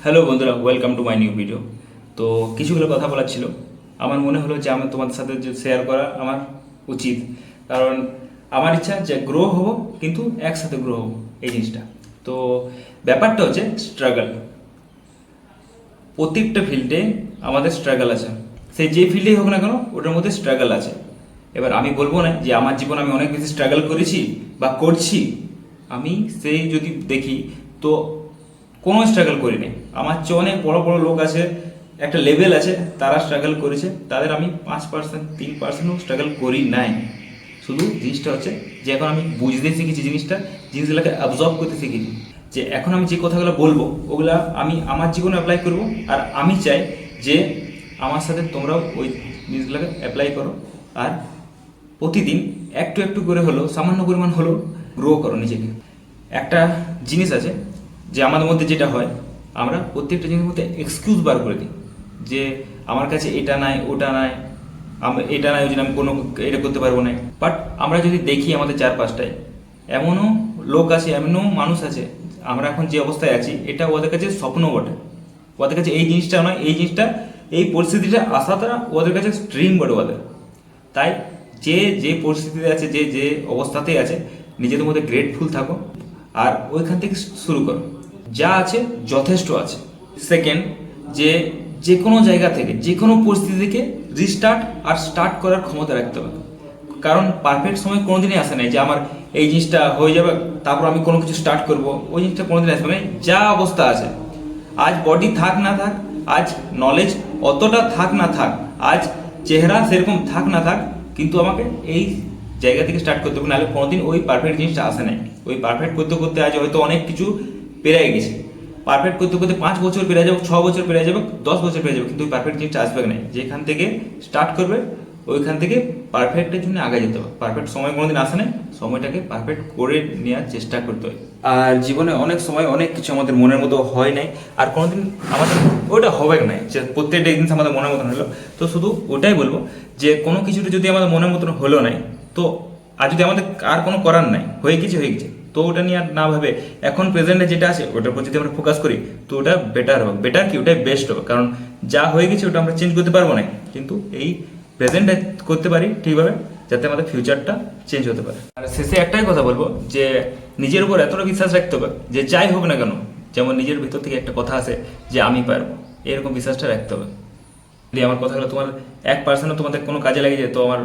Hello বন্ধুরা, welcome to my new video. তো কিছুগুলো কথা বলার ছিল। আমার মনে হলো যে আমি তোমাদের সাথে যে শেয়ার করা আমার উচিত, কারণ আমার ইচ্ছা যে গ্রো হব, কিন্তু একসাথে গ্রো হব এই জিনিসটা। তো ব্যাপারটা হচ্ছে স্ট্রাগল। প্রত্যেকটা ফিল্ডে আমাদের স্ট্রাগল আছে, সে যে ফিল্ডেই হোক না কেন ওটার মধ্যে স্ট্রাগল আছে। এবার আমি বলবো না যে আমার জীবনে আমি অনেক বেশি স্ট্রাগল করেছি বা করছি। আমি সেই যদি দেখি তো কোনো স্ট্রাগল করিনি। আমার চেয়ে অনেক বড় বড় লোক আছে, একটা লেভেল আছে, তারা স্ট্রাগল করেছে, তাদের আমি 5%, 3%ও স্ট্রাগল করি নাই। শুধু জিনিসটা হচ্ছে যে এখন আমি বুঝতে শিখেছি জিনিসগুলোকে অ্যাবজর্ব করতে শিখেছি, যে এখন আমি যে কথাগুলো বলবো ওগুলা আমি আমার জীবনে অ্যাপ্লাই করব। আর আমি চাই যে আমার সাথে তোমরাও ওই জিনিসগুলোকে অ্যাপ্লাই করো, আর প্রতিদিন একটু একটু করে হলো, সামান্য পরিমাণ হলো গ্রো করো নিজেকে। একটা জিনিস আছে যে আমাদের মধ্যে যেটা হয়, আমরা প্রত্যেকটা জিনিসের মধ্যে এক্সকিউজ বার করে দিই, যে আমার কাছে এটা নাই, ওটা নাই, এটা নাই, ওই জন্য আমি কোনো এটা করতে পারবো না। বাট আমরা যদি দেখি আমাদের চারপাশটায়, এমনও লোক আছে, এমনও মানুষ আছে, আমরা এখন যে অবস্থায় আছি এটা ওদের কাছে স্বপ্ন বটে। ওদের কাছে এই জিনিসটা নয়, এই জিনিসটা, এই পরিস্থিতিটা আসাটা ওদের কাছে ড্রিম বটে ওদের। তাই যে যে পরিস্থিতিতে আছে, যে যে অবস্থাতেই আছে, নিজেদের মধ্যে গ্রেটফুল থাকো আর ওইখান থেকে শুরু করো। যা আছে যথেষ্ট আছে। সেকেন্ড, যে যে কোনো জায়গা থেকে, যে কোনো পরিস্থিতি থেকে রিস্টার্ট আর স্টার্ট করার ক্ষমতা রাখতে হবে। কারণ পারফেক্ট সময় কোনোদিনই আসে নাই যে আমার এই জিনিসটা হয়ে যাবে তারপর আমি কোনো কিছু স্টার্ট করব, ওই জিনিসটা কোনোদিন আসবে না। যা অবস্থা আছে, আজ বডি থাক না থাক, আজ নলেজ অতটা থাক না থাক, আজ চেহারা সেরকম থাক না থাক, কিন্তু আমাকে এই জায়গা থেকে স্টার্ট করতে হবে, নাহলে কোনোদিন ওই পারফেক্ট জিনিসটা আসে নাই। ওই পারফেক্ট করতে করতে আজ হয়তো অনেক কিছু পেরিয়ে গেছে। পারফেক্ট করতে করতে 5 বছর পেরিয়ে যাবে, 6 বছর পেরিয়ে যাবে, 10 বছর পেরিয়ে যাবে, কিন্তু ওই পারফেক্ট জিনিসটা আসবে না। যেখান থেকে স্টার্ট করবে ওইখান থেকে পারফেক্টের জন্য আগে যেতে হবে। পারফেক্ট সময় কোনোদিন আসে না, সময়টাকে পারফেক্ট করে নেওয়ার চেষ্টা করতে হয়। আর জীবনে অনেক সময় অনেক কিছু আমাদের মনের মতো হয় নাই, আর কোনোদিন আমাদের ওটা হবে না যে প্রত্যেকটা জিনিস আমাদের মনের মতন হলো। তো শুধু ওটাই বলবো যে কোনো কিছুটা যদি আমাদের মনের মতন হলো নাই, তো আর যদি আমাদের আর কোনো করার নাই, হয়ে গেছে হয়ে গেছে, তো ওটা নিয়ে আর না ভাবে এখন প্রেজেন্টে যেটা আছে ওটার উপর যদি আমরা ফোকাস করি, তো ওটা বেটার হবে। বেটার কি, ওটাই বেস্ট হবে। কারণ যা হয়ে গেছে ওটা আমরা চেঞ্জ করতে পারবো না, কিন্তু এই প্রেজেন্টে করতে পারি ঠিকভাবে, যাতে আমাদের ফিউচারটা চেঞ্জ হতে পারে। আর শেষে একটাই কথা বলবো, যে নিজের উপর এতটা বিশ্বাস রাখতে হবে যে যাই হোক না কেন, যেমন নিজের ভিতর থেকে একটা কথা আছে যে আমি পারবো, এরকম বিশ্বাসটা রাখতে হবে। যদি আমার কথাগুলো তোমার 1%ও তোমাদের কোনো কাজে লাগে যায়, তো আমার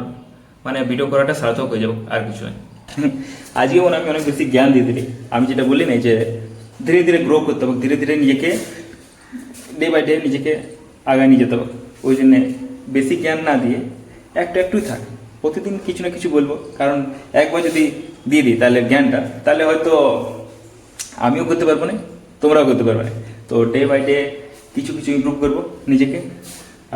মানে ভিডিও করাটা সার্থক হয়ে যাবে, আর কিছু নয়। আজকে মনে আমি অনেক বেশি জ্ঞান দিয়ে দিই। আমি যেটা বলি না যে ধীরে ধীরে গ্রো করতে হবে, ধীরে ধীরে নিজেকে ডে বাই ডে নিজেকে আগায় নিয়ে যেতে হবে। ওই জন্যে বেশি জ্ঞান না দিয়ে একটু একটুই থাক, প্রতিদিন কিছু না কিছু বলবো। কারণ একবার যদি দিয়ে দিই তাহলে জ্ঞানটা, তাহলে হয়তো আমিও করতে পারবো না, তোমরাও করতে পারবে না। তো ডে বাই ডে কিছু কিছু ইমপ্রুভ করবো নিজেকে।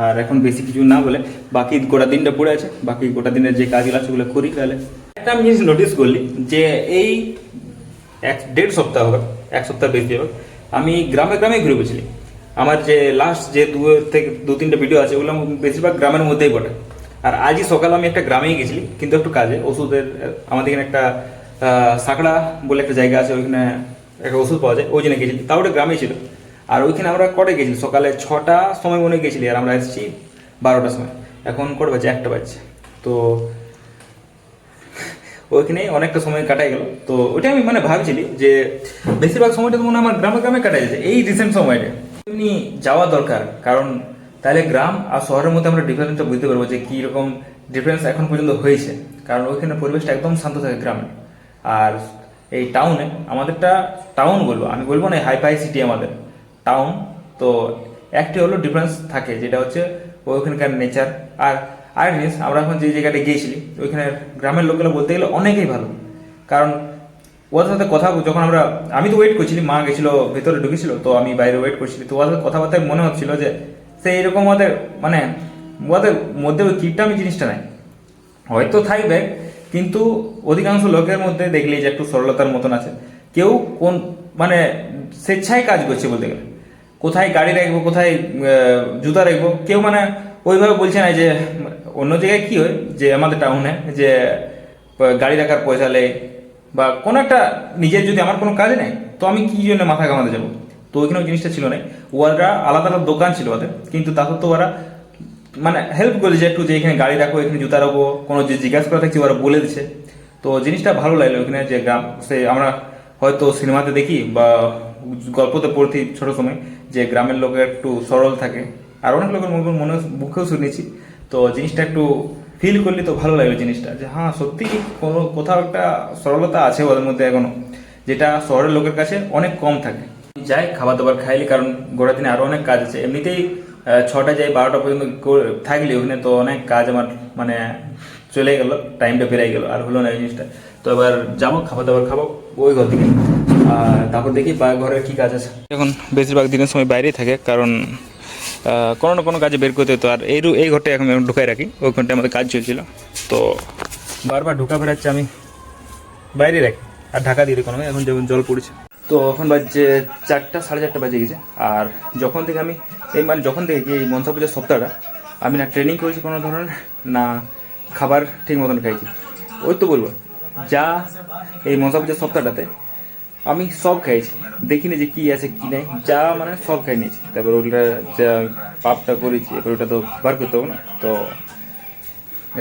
আর এখন বেশি কিছু না বলে, বাকি গোটা দিনটা পড়ে আছে, বাকি গোটা দিনের যে কাজগুলো আছে ওগুলো করি। তাহলে একটা আমি জিনিস নোটিস করলি, যে এই 1.5 সপ্তাহ হবে, 1 সপ্তাহ বেশি হবে, আমি গ্রামে গ্রামে ঘুরে বসেছি। আমার যে লাস্ট যে 2-3টা ভিডিও আছে ওগুলো বেশিরভাগ গ্রামের মধ্যেই বটে। আর আজই সকালে আমি একটা গ্রামেই গেছিলি, কিন্তু একটু কাজে ওষুধের, আমাদের এখানে একটা সাকড়া বলে একটা জায়গা আছে, ওইখানে একটা ওষুধ পাওয়া যায়, ওই জন্য গেছিলি। তাও ওটা গ্রামেই ছিল। আর ওইখানে আমরা কটে গেছিলি, সকালে 6টার সময় মনে গেছিলি, আর আমরা এসেছি 12টার সময়। এখন কটা বাজছে, 1টা বাজছে। তো ওইখানে অনেকটা সময় কাটাই গেল। তো ওইটা আমি মানে ভাবছিলি যে বেশিরভাগ সময়টা তো মনে হয় আমার গ্রামে গ্রামে কাটাই যাচ্ছে এই রিসেন্ট সময়টা। এমনি যাওয়া দরকার, কারণ তাহলে গ্রাম আর শহরের মধ্যে আমরা ডিফারেন্সটা বুঝতে পারবো যে কীরকম ডিফারেন্স এখন পর্যন্ত হয়েছে। কারণ ওইখানে পরিবেশটা একদম শান্ত থাকে গ্রামে। আর এই টাউনে, আমাদেরটা টাউন বলবো, আমি বলবো না হাইফাই সিটি আমাদের টাউন। তো একটি হলো ডিফারেন্স থাকে, যেটা হচ্ছে ওইখানকার নেচার। আর আর জিনিস, আমরা এখন যে জায়গাটা গিয়েছিলি ওইখানে গ্রামের লোকেরা বলতে গেলে অনেকেই ভালো। কারণ ওদের সাথে কথা যখন আমি তো ওয়েট করছিলি, মা গেছিলো ভেতরে ঢুকেছিল, তো আমি বাইরে ওয়েট করছিলি। তো ওদের সাথে কথাবার্তায় মনে হচ্ছিল যে সে এরকম ওদের মানে ওদের মধ্যে ওই কিপটামি জিনিসটা নাই, হয়তো থাকবে, কিন্তু অধিকাংশ লোকের মধ্যে দেখলি যে একটু সরলতার মতন আছে। কেউ কোন মানে স্বেচ্ছায় কাজ করছে বলতে গেলে, কোথায় গাড়ি রাখবো, কোথায় জুতা রাখবো, কেউ মানে ওইভাবে বলছে না। যে অন্য জায়গায় কি হয়, যে আমাদের টাউনে যে গাড়ি রাখার পয়সা লেয়, বা কোনো একটা নিজের যদি আমার কোনো কাজ নেই, তো আমি কি জন্য মাথা ঘামাতে যাবো, তো ওইখানে ওই জিনিসটা ছিল না। ওরা আলাদা আলাদা দোকান ছিল ওদের, কিন্তু তারপর তো ওরা মানে হেল্প করেছে একটু, যে এখানে গাড়ি রাখো, এখানে জুতা রাখো, কোনো যে জিজ্ঞাসা করা থাকছে ওরা বলে দিচ্ছে। তো জিনিসটা ভালো লাগলো ওখানে, যে গ্রাম সে আমরা হয়তো সিনেমাতে দেখি বা গল্পতে পড়ছি ছোট সময়, যে গ্রামের লোক একটু সরল থাকে, আর অনেক লোকের মনে মুখেও শুনেছি। তো জিনিসটা একটু ফিল করলি তো ভালো লাগলো জিনিসটা, যে হ্যাঁ সত্যি কোনো কোথাও একটা সরলতা আছে ওদের মধ্যে এখনো, যেটা শহরের লোকের কাছে অনেক কম থাকে। যাই খাবার দাবার খাইলি, কারণ গোটা দিনে আরো অনেক কাজ আছে। এমনিতেই 6টা যাই 12টা পর্যন্ত থাকলি ওখানে, তো অনেক কাজ আমার মানে চলে গেল, টাইমটা পেরিয়ে গেল, আর হলো না এই জিনিসটা। তো এবার যাবো খাবার দাবার খাবো ওই ঘর থেকে, আর তারপর দেখি ঘরের কি কাজ আছে। এখন বেশিরভাগ দিনের সময় বাইরেই থাকে, কারণ কোনো না কোনো কাজে বের করতে হতো। আর এই ঘরটা এখন ঢুকাই রাখি, ওই ঘরটা আমাদের কাজ চলছিল, তো বারবার ঢুকা বেড়াচ্ছে, আমি বাইরে রাখি আর ঢাকা দিয়ে কোনো। এখন যেমন জল পড়েছে, তো এখন বাজছে 4টা 4:30 বাজে গেছে। আর যখন থেকে আমি যখন থেকে এই মনসা পূজার সপ্তাহটা আমি না ট্রেনিং করেছি কোনো ধরনের, না খাবার ঠিক মতন খাইছি, ওই তো বলবো যা এই মনসা পূজার সপ্তাহটাতে আমি সব খাইছি, দেখিনি যে কি আছে কি নাই, যা মানে সব খাই নিয়েছি। তারপর ওগুলা যা পাপটা করেছি, এবার ওটা তো বার করতে হবে না। তো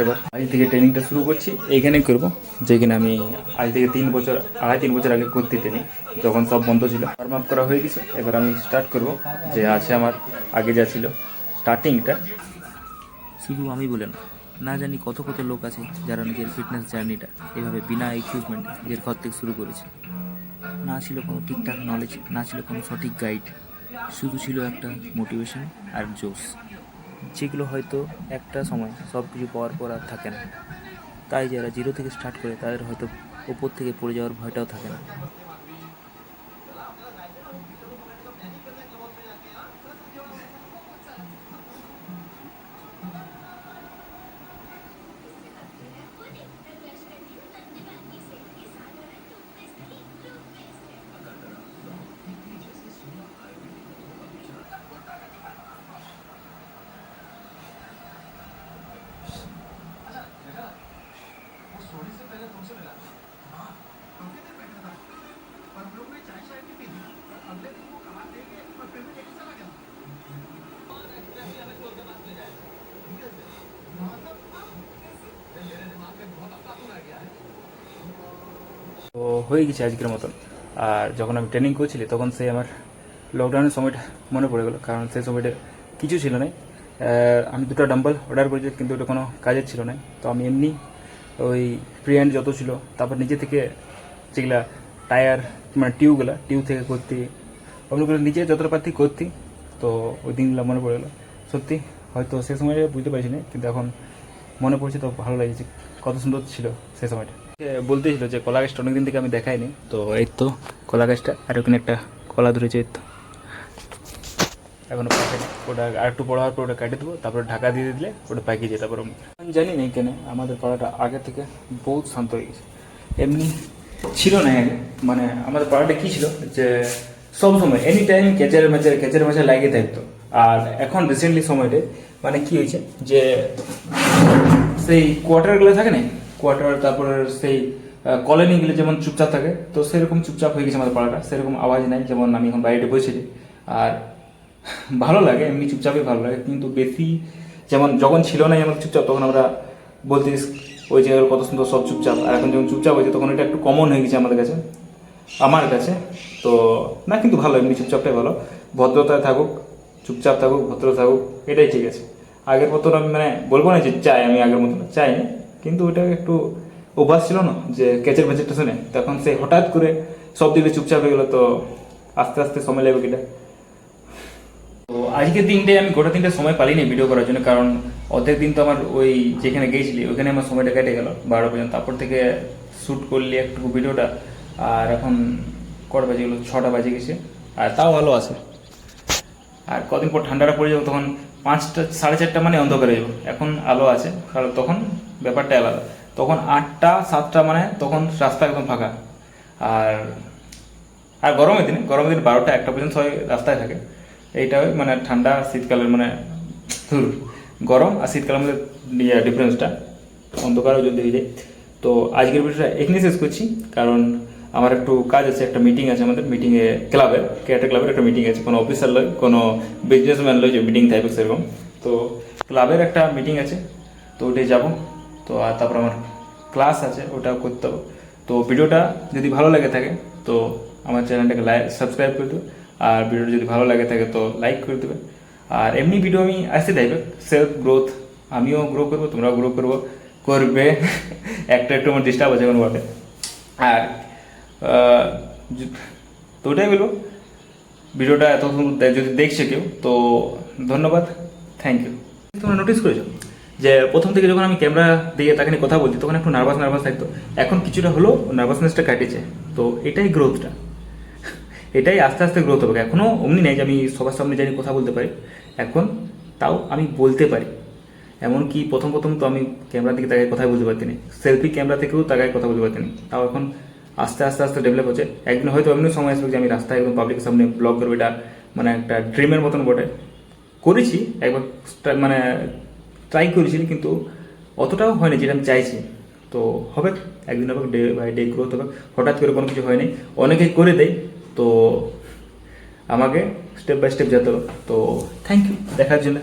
এবার আজ থেকে ট্রেনিংটা শুরু করছি, এইখানেই করবো যেখানে আমি আজ থেকে 3 বছর 3.5 বছর আগে করতে ট্রেনিং, যখন সব বন্ধ ছিল। ওয়ার্ম আপ করা হয়ে গেছে, এবার আমি স্টার্ট করব, যে আছে আমার আগে যা ছিল স্টার্টিংটা। শুধু আমি বলে না জানি কত কত লোক আছে যারা নিজের ফিটনেস জার্নিটা এভাবে বিনা ইকুইপমেন্ট নিজের ঘর থেকে শুরু করেছে। না ছিল কোনো ঠিকঠাক নলেজ, না ছিল কোনো সঠিক গাইড, শুধু ছিল একটা মোটিভেশন আর জোশ, যেগুলো হয়তো একটা সময় সব কিছু পাওয়ার পর আর থাকে না। তাই যারা জিরো থেকে স্টার্ট করে তাদের হয়তো ওপর থেকে পড়ে যাওয়ার ভয়টাও থাকে না। তো হয়ে গেছে আজকের মতন। আর যখন আমি ট্রেনিং করছিলি তখন সেই আমার লকডাউনের সময়টা মনে পড়ে গেলো, কারণ সেই সময়টা কিছু ছিল না। আমি 2টা ডাম্বল অর্ডার করেছি, কিন্তু ওটা কোনো কাজের ছিল না। তো আমি এমনি ওই ফ্রি হ্যান্ড যত ছিল, তারপর নিজে থেকে যেগুলা টায়ার মানে টিউব থেকে করতে, ওগুলো নিজে যতটা পারতি করতে। তো ওই দিনগুলো মনে পড়ে গেলো সত্যি। হয়তো সে সময় বুঝতে পারছি না, কিন্তু এখন মনে পড়ছে তো ভালো লাগছে কত সুন্দর ছিল সে সময়টা। বলতেছিল যে কলা গাছটা অনেকদিন থেকে আমি দেখাইনি, তো এই তো কলা গাছটা, আর ওখানে একটা কলা ধরেছে, এই তো এখনো পাকেনি। ওটা আর একটু বড় হওয়ার পর ওটা কেটে দেবো, তারপরে ঢাকা দিয়ে দিলে ওটা পাকিয়ে যায়। তারপর আমি জানি না কেন আমাদের পাড়াটা আগে থেকে বহুত শান্ত হয়ে গেছে, এমনি ছিল না আগে। মানে আমাদের পাড়াটা কী ছিল, যে সব সময় এনি টাইম কেচারে মেচারে লাগিয়ে থাকতো। আর এখন রিসেন্টলি সময়টা মানে কি হয়েছে, যে সেই কোয়ার্টারগুলো থাকে না, কোয়ার্টার, তারপরে সেই কলোনিগুলো যেমন চুপচাপ থাকে, তো সেরকম চুপচাপ হয়ে গেছে আমাদের পাড়াটা। সেরকম আওয়াজ নাই, যেমন আমি এখন বাইরে বসেছি। আর ভালো লাগে, এমনি চুপচাপই ভালো লাগে, কিন্তু বেশি যেমন যখন ছিল না যেমন চুপচাপ, তখন আমরা বলতে ওই জায়গার কত সুন্দর সব চুপচাপ। আর এখন যখন চুপচাপ হয়েছে তখন এটা একটু কমন হয়ে গেছে আমাদের কাছে, আমার কাছে। তো না, কিন্তু ভালো, এমনি চুপচাপটাই ভালো। ভদ্রতায় থাকুক, চুপচাপ থাকুক, ভদ্র থাকুক, এটাই ঠিক আছে। আগের মতন আমি মানে বলবো না যে চাই, আমি আগের মতন চাই না, কিন্তু ওটা একটু অভ্যাস ছিল না, যে কেচের মেচেরটা শুনে তখন সে হঠাৎ করে সব দিকে চুপচাপ হয়ে গেলো। তো আস্তে আস্তে সময় লাগবে কিটা। তো আজকের দিনটাই আমি গোটা দিনটা সময় পালিনি ভিডিও করার জন্য, কারণ অর্ধেক দিন তো আমার ওই যেখানে গিয়েছিলি ওখানে আমার সময়টা কেটে গেল 12 পর্যন্ত। তারপর থেকে শ্যুট করলি একটু ভিডিওটা, আর এখন কটা বাজে গেলো, 6টা বাজে গেছে, আর তাও ভালো আছে। আর কদিন পর ঠান্ডাটা পড়ে যাবো, তখন 5টা 4:30 মানে অন্ধকার হয়ে যাবো। এখন আলো আছে, কারণ তখন ব্যাপারটা আলাদা। তখন 8টা 7টা মানে তখন রাস্তা একদম ফাঁকা। আর আর গরমের দিন 12টা 1টা পর্যন্ত সবাই রাস্তায় থাকে। এইটা মানে ঠান্ডা শীতকালের মানে গরম আর শীতকালের মধ্যে ডিফারেন্সটা অন্ধকারও জলদি হয়ে যায়। তো আজকের ভিডিওটা এখানেই শেষ করছি, কারণ আমার একটু কাজ আছে, একটা মিটিং আছে আমাদের মিটিংয়ে ক্লাবের ক্যারেক্টার ক্লাবের একটা মিটিং আছে, কোনো অফিসার লয় কোনো বিজনেসম্যান লয় যে মিটিং থাকবে সেরকম। তো ক্লাবের একটা মিটিং আছে, তো ওটাই যাব। তো আর তারপর আমার ক্লাস আছে, ওটা করতে হবে। তো ভিডিওটা যদি ভালো লাগে থাকে তো আমার চ্যানেলটাকে সাবস্ক্রাইব করে দেবে, আর ভিডিওটা যদি ভালো লাগে থাকে তো লাইক করে দেবে। আর এমনি ভিডিও আমি আসতে থাকবে, সেলফ গ্রোথ, আমিও গ্রো করবো, তোমরাও গ্রো করবে একটা একটু আমার ডিস্টার্ব আছে এখন বটে। আর তো ওটাই বলবো, ভিডিওটা এতক্ষণ যদি দেখছে কেউ তো ধন্যবাদ, থ্যাংক ইউ। তোমরা নোটিস করেছো যে প্রথম থেকে যখন আমি ক্যামেরা দিয়ে তাকে নিয়ে কথা বলছি তখন একটু নার্ভাস থাকতো, এখন কিছুটা হলো নার্ভাসনেসটা কাটিয়েছে। তো এটাই গ্রোথটা, এটাই আস্তে আস্তে গ্রোথ হবে। এখনও অমনি নেই যে আমি সবার সামনে জানি কথা বলতে পারি, এখন তাও আমি বলতে পারি। এমনকি প্রথম তো আমি ক্যামেরা দিকে তাকায় কথাই বলতে পারতেনি, সেলফি ক্যামেরা থেকেও তাকায় কথা বলতে পারতেনি। তাও এখন আস্তে ডেভেলপ হচ্ছে। একদিন হয়তো এমনি সময় আসবে যে আমি রাস্তায় একদম পাবলিকের সামনে ব্লগ করবো, এটা মানে একটা ড্রিমের মতন বটে। করেছি একবার, মানে ট্রাই করেছি, কিন্তু অতটাও হয়নি যেটা আমি চাইছি। তো হবে, একদিন হবে, ডে বাই ডে গ্রোথ হবে। হঠাৎ করে কোনো কিছু হয়নি, অনেকেই করে দেয়, তো আমাকে স্টেপ বাই স্টেপ যেতে হবে। তো থ্যাংক ইউ দেখার জন্য।